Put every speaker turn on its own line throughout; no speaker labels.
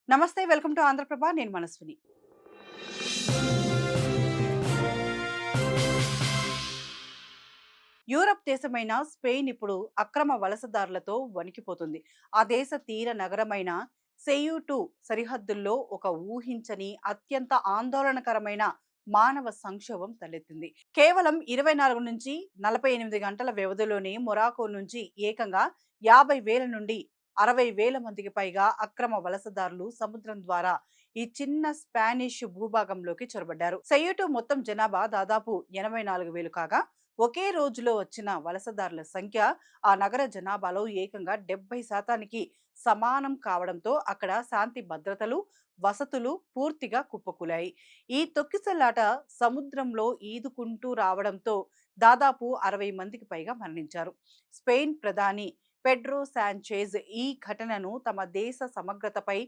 నమస్తే. Welcome to Andhra Prabha. నేను Manaswini. Europe దేశమైన స్పెయిన్ ఇప్పుడు అక్రమ వలసదారులతో వణికిపోతుంది. ఆ దేశ తీర నగరమైన సెయూటు సరిహద్దుల్లో ఒక ఊహించని అత్యంత ఆందోళనకరమైన మానవ సంక్షోభం తలెత్తింది. కేవలం 24 నుంచి 48 గంటల వ్యవధిలోనే మొరాకో నుంచి ఏకంగా 50,000 నుండి 60,000 మందికి పైగా అక్రమ వలసదారులు సముద్రం ద్వారా ఈ చిన్న స్పానిష్ భూభాగంలోకి చొరబడ్డారు. సెయూటు మొత్తం జనాభా దాదాపు 84,000 కాగా ఒకే రోజులో వచ్చిన వలసదారుల సంఖ్య ఆ నగర జనాభాలో ఏకంగా 70% సమానం కావడంతో అక్కడ శాంతి భద్రతలు, వసతులు పూర్తిగా కుప్పకూలాయి. ఈ తొక్కిసలాట సముద్రంలో ఈదుకుంటూ రావడంతో దాదాపు 60 మందికి పైగా మరణించారు. స్పెయిన్ ప్రధాని పెడ్రో శాంచేజ్ ఈ ఘటనను తమ దేశ సమగ్రతపై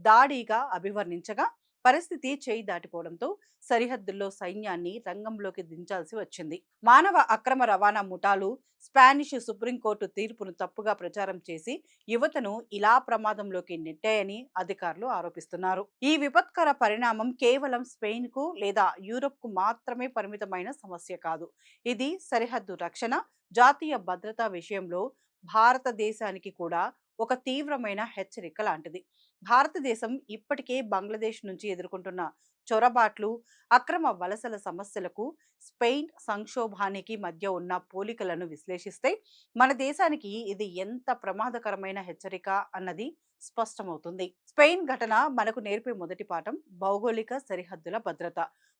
దాడిగా అభివర్ణించగా, పరిస్థితి చేయి దాటిపోవడంతో సరిహద్దుల్లో సైన్యాన్ని రంగంలోకి దించాల్సి వచ్చింది. మానవ అక్రమ రవాణా ముఠాలు స్పానిష్ సుప్రీంకోర్టు తీర్పును తప్పుగా ప్రచారం చేసి యువతను ఇలా ప్రమాదంలోకి నెట్టాయని అధికారులు ఆరోపిస్తున్నారు. ఈ విపత్కర పరిణామం కేవలం స్పెయిన్ కు లేదా యూరప్ కు మాత్రమే పరిమితమైన సమస్య కాదు. ఇది సరిహద్దు రక్షణ, జాతీయ భద్రతా విషయంలో భారతదేశానికి కూడా ఒక తీవ్రమైన హెచ్చరిక లాంటిది. భారతదేశం ఇప్పటికే బంగ్లాదేశ్ నుంచి ఎదుర్కొంటున్న చొరబాట్లు, అక్రమ వలసల సమస్యలకు, స్పెయిన్ సంక్షోభానికి మధ్య ఉన్న పోలికలను విశ్లేషిస్తే మన దేశానికి ఇది ఎంత ప్రమాదకరమైన హెచ్చరిక అన్నది స్పష్టమవుతుంది. స్పెయిన్ ఘటన మనకు నేర్పే మొదటి పాఠం భౌగోళిక సరిహద్దుల భద్రత.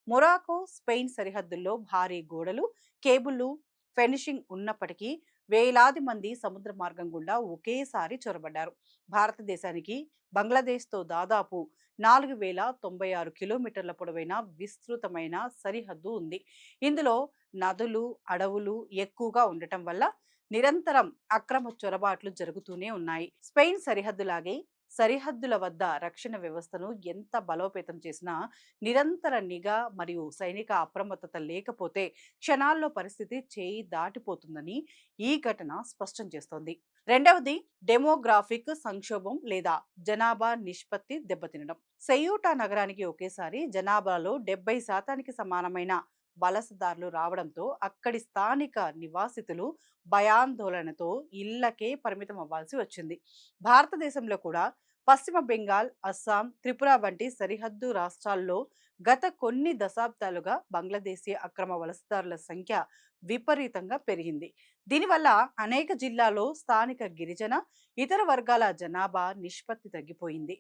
మొరాకో స్పెయిన్ సరిహద్దుల్లో భారీ గోడలు, కేబుళ్లు, ఫెన్సింగ్ ఉన్నప్పటికీ వేలాది మంది సముద్ర మార్గం గుండా ఒకేసారి చొరబడ్డారు. భారతదేశానికి బంగ్లాదేశ్తో దాదాపు 4,096 కిలోమీటర్ల పొడవైన విస్తృతమైన సరిహద్దు ఉంది. ఇందులో నదులు, అడవులు ఎక్కువగా ఉండటం వల్ల నిరంతరం అక్రమ చొరబాట్లు జరుగుతూనే ఉన్నాయి. స్పెయిన్ సరిహద్దులాగే సరిహద్దుల వద్ద రక్షణ వ్యవస్థను ఎంత బలోపేతం చేసినా నిరంతర నిఘా మరియు సైనిక అప్రమత్తత లేకపోతే క్షణాల్లో పరిస్థితి చేయి దాటిపోతుందని ఈ ఘటన స్పష్టం చేస్తోంది. రెండవది డెమోగ్రాఫిక్ సంక్షోభం లేదా జనాభా నిష్పత్తి దెబ్బతినడం. సెయూటా నగరానికి ఒకేసారి జనాభాలో 70% సమానమైన వలసదారులు రావడంతో అక్కడి స్థానిక నివాసితులు భయాందోళనతో ఇళ్లకే పరిమితం అవ్వాల్సి వచ్చింది. భారతదేశంలో కూడా పశ్చిమ బెంగాల్, అస్సాం, త్రిపుర వంటి సరిహద్దు రాష్ట్రాల్లో గత కొన్ని దశాబ్దాలుగా బంగ్లాదేశీ అక్రమ వలసదారుల సంఖ్య విపరీతంగా పెరిగింది. దీనివల్ల అనేక జిల్లాల్లో స్థానిక గిరిజన, ఇతర వర్గాల జనాభా నిష్పత్తి తగ్గిపోయింది.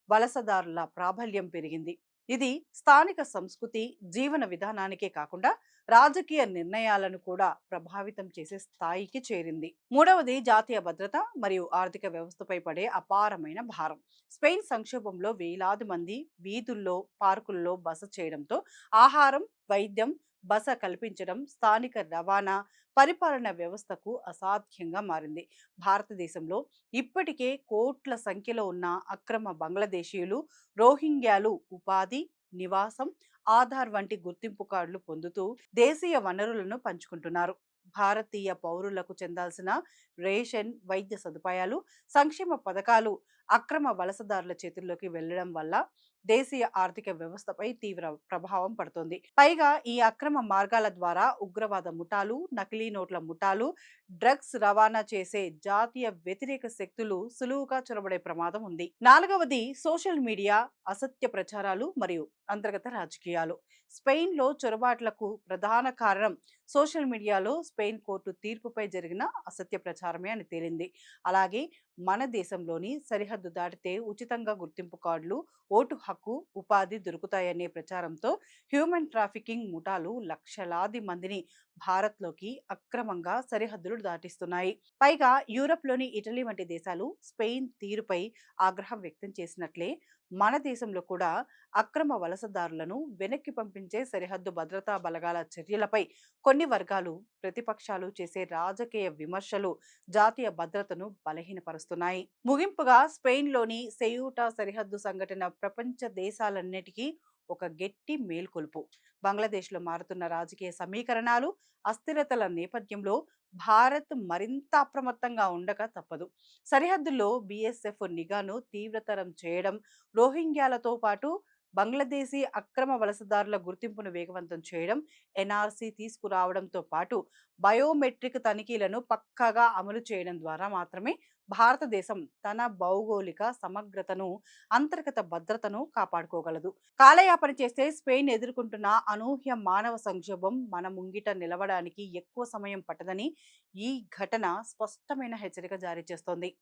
వలసదారుల ప్రాబల్యం పెరిగింది. ఇది స్థానిక సంస్కృతి, జీవన విధానానికే కాకుండా రాజకీయ నిర్ణయాలను కూడా ప్రభావితం చేసే స్థాయికి చేరింది. మూడవది జాతీయ భద్రత మరియు ఆర్థిక వ్యవస్థపై పడే అపారమైన భారం. స్పెయిన్ సంక్షోభంలో వేలాది మంది వీధుల్లో, పార్కుల్లో బస చేయడంతో ఆహారం, వైద్యం, బస కల్పించడం, స్థానిక రవాణా, పరిపాలన వ్యవస్థకు అసాధ్యంగా మారింది. భారతదేశంలో ఇప్పటికే కోట్ల సంఖ్యలో ఉన్న అక్రమ బంగ్లాదేశీయులు, రోహింగ్యాలు ఉపాధి, నివాసం, ఆధార్ వంటి గుర్తింపు కార్డులు పొందుతూ దేశీయ వనరులను పంచుకుంటున్నారు. భారతీయ పౌరులకు చెందాల్సిన రేషన్, వైద్య సదుపాయాలు, సంక్షేమ పథకాలు అక్రమ వలసదారుల చేతుల్లోకి వెళ్లడం వల్ల దేశీయ ఆర్థిక వ్యవస్థపై తీవ్ర ప్రభావం పడుతోంది. పైగా ఈ అక్రమ మార్గాల ద్వారా ఉగ్రవాద ముఠాలు, నకిలీ నోట్ల ముఠాలు, డ్రగ్స్ రవాణా చేసే జాతీయ వ్యతిరేక శక్తులు సులువుగా చొరబడే ప్రమాదం ఉంది. నాలుగవది సోషల్ మీడియా, అసత్య ప్రచారాలు మరియు అంతర్గత రాజకీయాలు. స్పెయిన్లో చొరబాట్లకు ప్రధాన కారణం సోషల్ మీడియాలో స్పెయిన్ కోర్టు తీర్పుపై జరిగిన అసత్య ప్రచారమే అని తేలింది. అలాగే మన దేశంలోని సరిహద్దు దాటితే ఉచితంగా గుర్తింపు కార్డులు, ఓటు హక్కు, ఉపాధి దొరుకుతాయనే ప్రచారంతో హ్యూమన్ ట్రాఫికింగ్ ముఠాలు లక్షలాది మందిని భారత్లోకి అక్రమంగా సరిహద్దులు దాటిస్తున్నాయి. పైగా యూరప్లోని ఇటలీ వంటి దేశాలు స్పెయిన్ తీరుపై ఆగ్రహం వ్యక్తం చేసినట్లే మన దేశంలో కూడా అక్రమ వలసదారులను వెనక్కి పంపించే సరిహద్దు భద్రతా బలగాల చర్యలపై కొన్ని వర్గాలు, ప్రతిపక్షాలు చేసే రాజకీయ విమర్శలు జాతీయ భద్రతను బలహీనపరుస్తున్నాయి. ముగింపుగా స్పెయిన్లోని సెయూటా సరిహద్దు సంఘటన ప్రపంచ దేశాలన్నిటికీ ఒక గట్టి మేల్కొలుపు. బంగ్లాదేశ్లో మారుతున్న రాజకీయ సమీకరణాలు, అస్థిరతల నేపథ్యంలో భారత్ మరింత అప్రమత్తంగా ఉండక తప్పదు. సరిహద్దుల్లో బీఎస్ఎఫ్ నిఘాను తీవ్రతరం చేయడం, రోహింగ్యాలతో పాటు బంగ్లాదేశీ అక్రమ వలసదారుల గుర్తింపును వేగవంతం చేయడం, ఎన్ఆర్సీ తీసుకురావడంతో పాటు బయోమెట్రిక్ తనిఖీలను పక్కాగా అమలు చేయడం ద్వారా మాత్రమే భారతదేశం తన భౌగోళిక సమగ్రతను, అంతర్గత భద్రతను కాపాడుకోగలదు. కాలయాపన చేస్తే స్పెయిన్ ఎదుర్కొంటున్న అనూహ్య మానవ సంక్షోభం మన ముంగిట నిలవడానికి ఎక్కువ సమయం పట్టదని ఈ ఘటన స్పష్టమైన హెచ్చరిక జారీ చేస్తోంది.